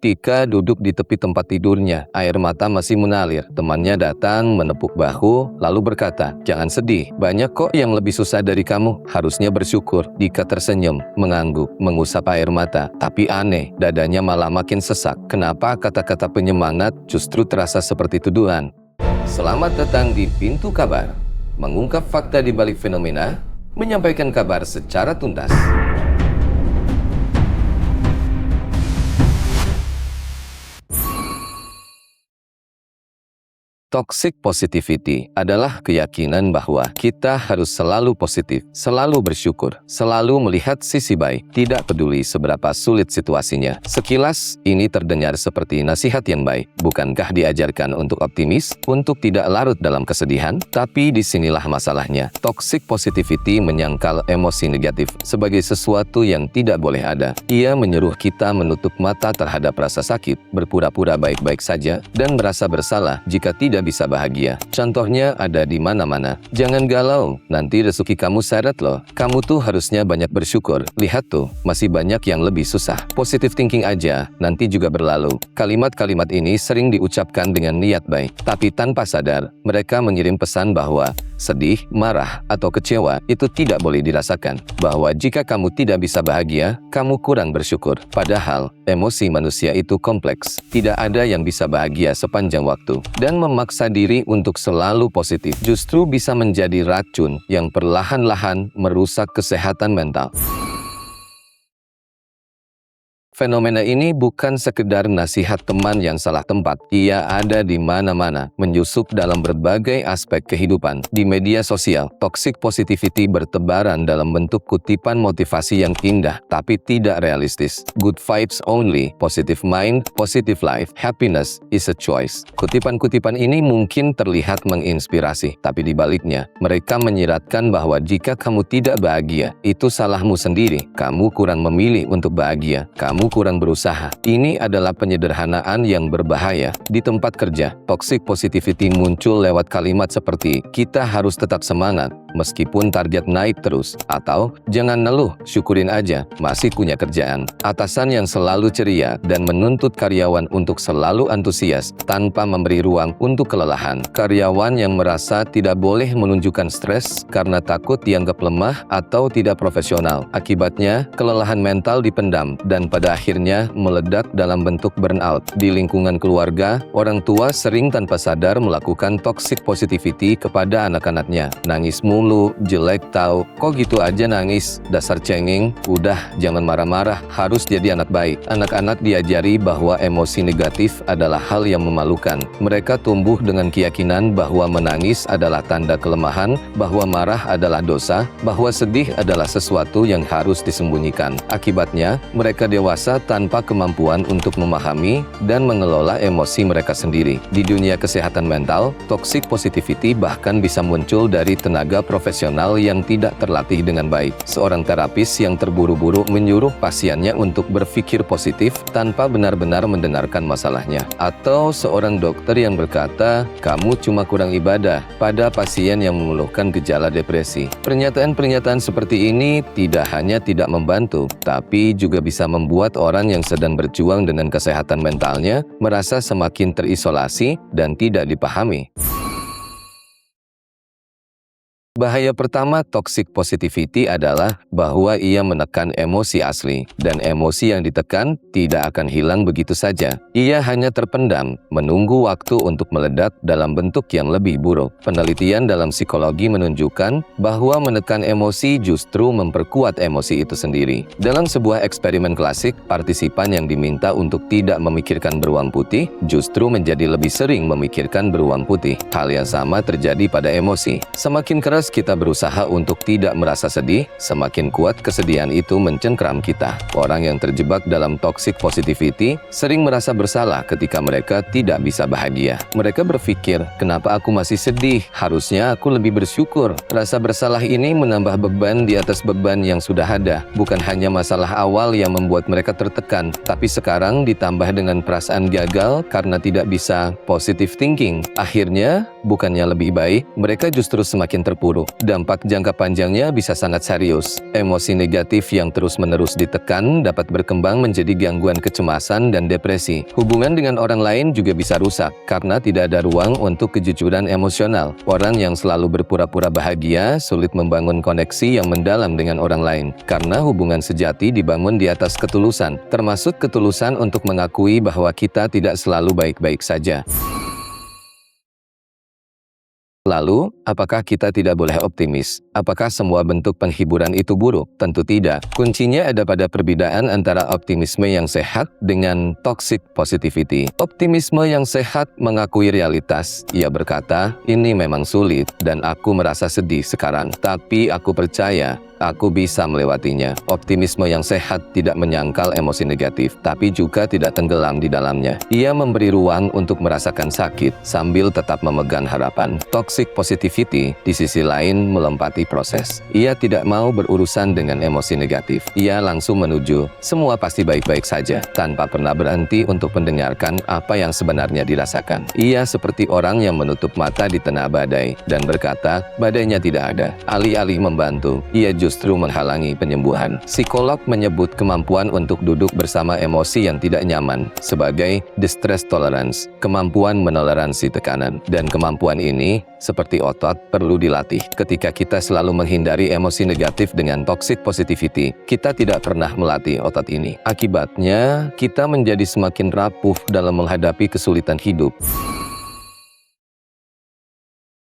Ketika duduk di tepi tempat tidurnya, air mata masih mengalir. Temannya datang, menepuk bahu, lalu berkata, "Jangan sedih, banyak kok yang lebih susah dari kamu. Harusnya bersyukur." Dika tersenyum, mengangguk, mengusap air mata. Tapi aneh, dadanya malah makin sesak. Kenapa kata-kata penyemangat justru terasa seperti tuduhan? Selamat datang di Pintu Kabar, mengungkap fakta di balik fenomena, menyampaikan kabar secara tuntas. Toxic positivity adalah keyakinan bahwa kita harus selalu positif, selalu bersyukur, selalu melihat sisi baik, tidak peduli seberapa sulit situasinya. Sekilas, ini terdengar seperti nasihat yang baik. Bukankah diajarkan untuk optimis, untuk tidak larut dalam kesedihan? Tapi disinilah masalahnya. Toxic positivity menyangkal emosi negatif sebagai sesuatu yang tidak boleh ada. Ia menyuruh kita menutup mata terhadap rasa sakit, berpura-pura baik-baik saja, dan merasa bersalah jika tidak bisa bahagia. Contohnya ada di mana-mana. Jangan galau, nanti rezeki kamu seret loh. Kamu tuh harusnya banyak bersyukur. Lihat tuh, masih banyak yang lebih susah. Positive thinking aja, nanti juga berlalu. Kalimat-kalimat ini sering diucapkan dengan niat baik, tapi tanpa sadar, mereka mengirim pesan bahwa sedih, marah, atau kecewa itu tidak boleh dirasakan. Bahwa jika kamu tidak bisa bahagia, kamu kurang bersyukur. Padahal, emosi manusia itu kompleks. Tidak ada yang bisa bahagia sepanjang waktu. Dan memaksa diri untuk selalu positif justru bisa menjadi racun yang perlahan-lahan merusak kesehatan mental. Fenomena ini bukan sekedar nasihat teman yang salah tempat. Ia ada di mana-mana, menyusup dalam berbagai aspek kehidupan. Di media sosial, toxic positivity bertebaran dalam bentuk kutipan motivasi yang indah, tapi tidak realistis. Good vibes only, positive mind, positive life, happiness is a choice. Kutipan-kutipan ini mungkin terlihat menginspirasi, tapi di baliknya, mereka menyiratkan bahwa jika kamu tidak bahagia, itu salahmu sendiri. Kamu kurang memilih untuk bahagia. Kamu kurang berusaha. Ini adalah penyederhanaan yang berbahaya. Di tempat kerja, toxic positivity muncul lewat kalimat seperti, "Kita harus tetap semangat, meskipun target naik terus." Atau, "Jangan ngeluh, syukurin aja, masih punya kerjaan." Atasan yang selalu ceria dan menuntut karyawan untuk selalu antusias tanpa memberi ruang untuk kelelahan. Karyawan yang merasa tidak boleh menunjukkan stres karena takut dianggap lemah atau tidak profesional. Akibatnya, kelelahan mental dipendam dan pada akhirnya meledak dalam bentuk burnout. Di lingkungan keluarga, orang tua sering tanpa sadar melakukan toxic positivity kepada anak-anaknya. "Nangis mulu, jelek tau, kok gitu aja nangis, dasar cengeng, udah jangan marah-marah, harus jadi anak baik." Anak-anak diajari bahwa emosi negatif adalah hal yang memalukan. Mereka tumbuh dengan keyakinan bahwa menangis adalah tanda kelemahan, bahwa marah adalah dosa, bahwa sedih adalah sesuatu yang harus disembunyikan. Akibatnya, mereka dewasa tanpa kemampuan untuk memahami dan mengelola emosi mereka sendiri. Di dunia kesehatan mental, toxic positivity bahkan bisa muncul dari tenaga profesional yang tidak terlatih dengan baik. Seorang terapis yang terburu-buru menyuruh pasiennya untuk berpikir positif tanpa benar-benar mendengarkan masalahnya. Atau seorang dokter yang berkata, "Kamu cuma kurang ibadah," pada pasien yang mengeluhkan gejala depresi. Pernyataan-pernyataan seperti ini tidak hanya tidak membantu, tapi juga bisa membuat orang yang sedang berjuang dengan kesehatan mentalnya merasa semakin terisolasi dan tidak dipahami. Bahaya pertama toxic positivity adalah bahwa ia menekan emosi asli, dan emosi yang ditekan tidak akan hilang begitu saja. Ia hanya terpendam, menunggu waktu untuk meledak dalam bentuk yang lebih buruk. Penelitian dalam psikologi menunjukkan bahwa menekan emosi justru memperkuat emosi itu sendiri. Dalam sebuah eksperimen klasik, partisipan yang diminta untuk tidak memikirkan beruang putih justru menjadi lebih sering memikirkan beruang putih. Hal yang sama terjadi pada emosi. Semakin keras kita berusaha untuk tidak merasa sedih, semakin kuat kesedihan itu mencengkram kita. Orang yang terjebak dalam toxic positivity sering merasa bersalah ketika mereka tidak bisa bahagia. Mereka berpikir, "Kenapa aku masih sedih? Harusnya aku lebih bersyukur." Rasa bersalah ini menambah beban di atas beban yang sudah ada. Bukan hanya masalah awal yang membuat mereka tertekan, tapi sekarang ditambah dengan perasaan gagal karena tidak bisa positive thinking. Akhirnya, bukannya lebih baik, mereka justru semakin terpuruk buruk. Dampak jangka panjangnya bisa sangat serius. Emosi negatif yang terus-menerus ditekan dapat berkembang menjadi gangguan kecemasan dan depresi. Hubungan dengan orang lain juga bisa rusak karena tidak ada ruang untuk kejujuran emosional. Orang yang selalu berpura-pura bahagia sulit membangun koneksi yang mendalam dengan orang lain karena hubungan sejati dibangun di atas ketulusan, termasuk ketulusan untuk mengakui bahwa kita tidak selalu baik-baik saja. Lalu, apakah kita tidak boleh optimis? Apakah semua bentuk penghiburan itu buruk? Tentu tidak. Kuncinya ada pada perbedaan antara optimisme yang sehat dengan toxic positivity. Optimisme yang sehat mengakui realitas. Ia berkata, ini memang sulit dan aku merasa sedih sekarang. Tapi aku percaya aku bisa melewatinya. Optimisme yang sehat tidak menyangkal emosi negatif, tapi juga tidak tenggelam di dalamnya. Ia memberi ruang untuk merasakan sakit sambil tetap memegang harapan. Toxic positivity di sisi lain melompati proses. Ia tidak mau berurusan dengan emosi negatif. Ia langsung menuju, semua pasti baik-baik saja, tanpa pernah berhenti untuk mendengarkan apa yang sebenarnya dirasakan. Ia seperti orang yang menutup mata di tengah badai dan berkata, badainya tidak ada. Alih-alih membantu, ia justru menghalangi penyembuhan. Psikolog menyebut kemampuan untuk duduk bersama emosi yang tidak nyaman sebagai distress tolerance, kemampuan menoleransi tekanan. Dan kemampuan ini, seperti otot, perlu dilatih. Ketika kita selalu menghindari emosi negatif dengan toxic positivity, kita tidak pernah melatih otot ini. Akibatnya, kita menjadi semakin rapuh dalam menghadapi kesulitan hidup.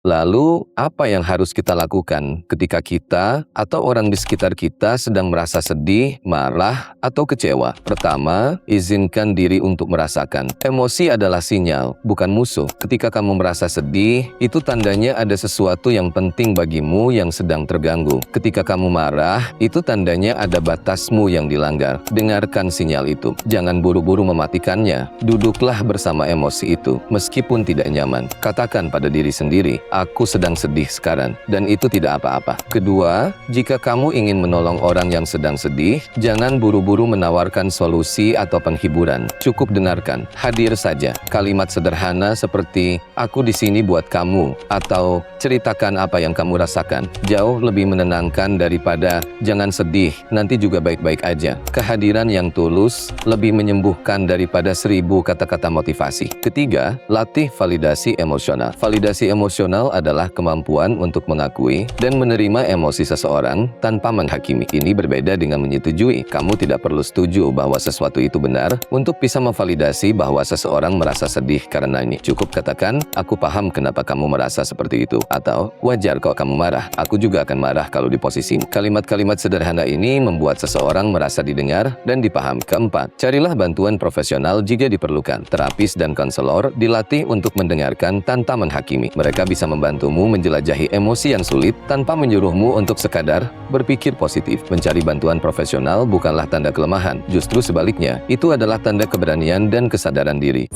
Lalu, apa yang harus kita lakukan ketika kita atau orang di sekitar kita sedang merasa sedih, marah, atau kecewa? Pertama, izinkan diri untuk merasakan. Emosi adalah sinyal, bukan musuh. Ketika kamu merasa sedih, itu tandanya ada sesuatu yang penting bagimu yang sedang terganggu. Ketika kamu marah, itu tandanya ada batasmu yang dilanggar. Dengarkan sinyal itu. Jangan buru-buru mematikannya. Duduklah bersama emosi itu, meskipun tidak nyaman. Katakan pada diri sendiri, aku sedang sedih sekarang, dan itu tidak apa-apa. Kedua, jika kamu ingin menolong orang yang sedang sedih, jangan buru-buru menawarkan solusi atau penghiburan. Cukup dengarkan, hadir saja. Kalimat sederhana seperti, aku di sini buat kamu, atau ceritakan apa yang kamu rasakan. Jauh lebih menenangkan daripada, jangan sedih, nanti juga baik-baik aja. Kehadiran yang tulus lebih menyembuhkan daripada 1000 kata-kata motivasi. Ketiga, latih validasi emosional. Validasi emosional adalah kemampuan untuk mengakui dan menerima emosi seseorang tanpa menghakimi. Ini berbeda dengan menyetujui. Kamu tidak perlu setuju bahwa sesuatu itu benar untuk bisa memvalidasi bahwa seseorang merasa sedih karena ini. Cukup katakan, aku paham kenapa kamu merasa seperti itu. Atau, wajar kok kamu marah. Aku juga akan marah kalau di posisimu. Kalimat-kalimat sederhana ini membuat seseorang merasa didengar dan dipahami. Keempat, carilah bantuan profesional jika diperlukan. Terapis dan konselor dilatih untuk mendengarkan tanpa menghakimi. Mereka bisa membantumu menjelajahi emosi yang sulit tanpa menyuruhmu untuk sekadar berpikir positif. Mencari bantuan profesional bukanlah tanda kelemahan, justru sebaliknya, itu adalah tanda keberanian dan kesadaran diri.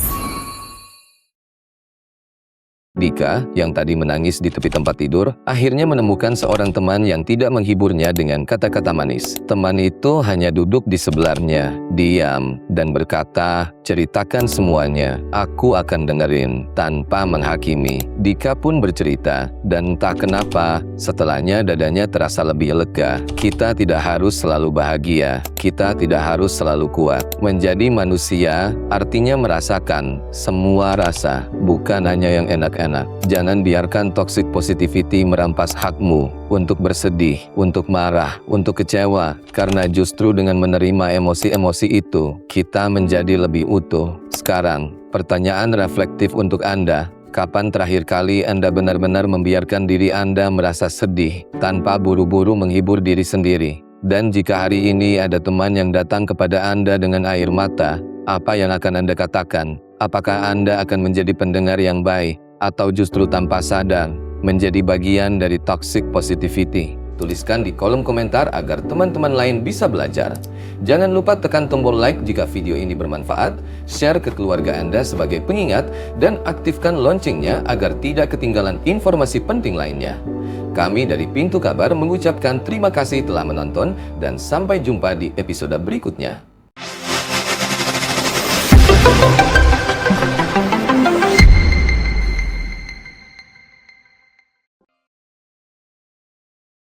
Dika, yang tadi menangis di tepi tempat tidur, akhirnya menemukan seorang teman yang tidak menghiburnya dengan kata-kata manis. Teman itu hanya duduk di sebelahnya, diam, dan berkata, ceritakan semuanya, aku akan dengerin, tanpa menghakimi. Dika pun bercerita, dan entah kenapa, setelahnya dadanya terasa lebih lega. Kita tidak harus selalu bahagia, kita tidak harus selalu kuat. Menjadi manusia, artinya merasakan semua rasa, bukan hanya yang enak-enak. Jangan biarkan toxic positivity merampas hakmu untuk bersedih, untuk marah, untuk kecewa, karena justru dengan menerima emosi-emosi itu, kita menjadi lebih utuh. Sekarang, pertanyaan reflektif untuk Anda. Kapan terakhir kali Anda benar-benar membiarkan diri Anda merasa sedih, tanpa buru-buru menghibur diri sendiri? Dan jika hari ini ada teman yang datang kepada Anda dengan air mata, apa yang akan Anda katakan? Apakah Anda akan menjadi pendengar yang baik? Atau justru tanpa sadar menjadi bagian dari toxic positivity? Tuliskan di kolom komentar agar teman-teman lain bisa belajar. Jangan lupa tekan tombol like jika video ini bermanfaat, share ke keluarga Anda sebagai pengingat, dan aktifkan loncengnya agar tidak ketinggalan informasi penting lainnya. Kami dari Pintu Kabar mengucapkan terima kasih telah menonton dan sampai jumpa di episode berikutnya.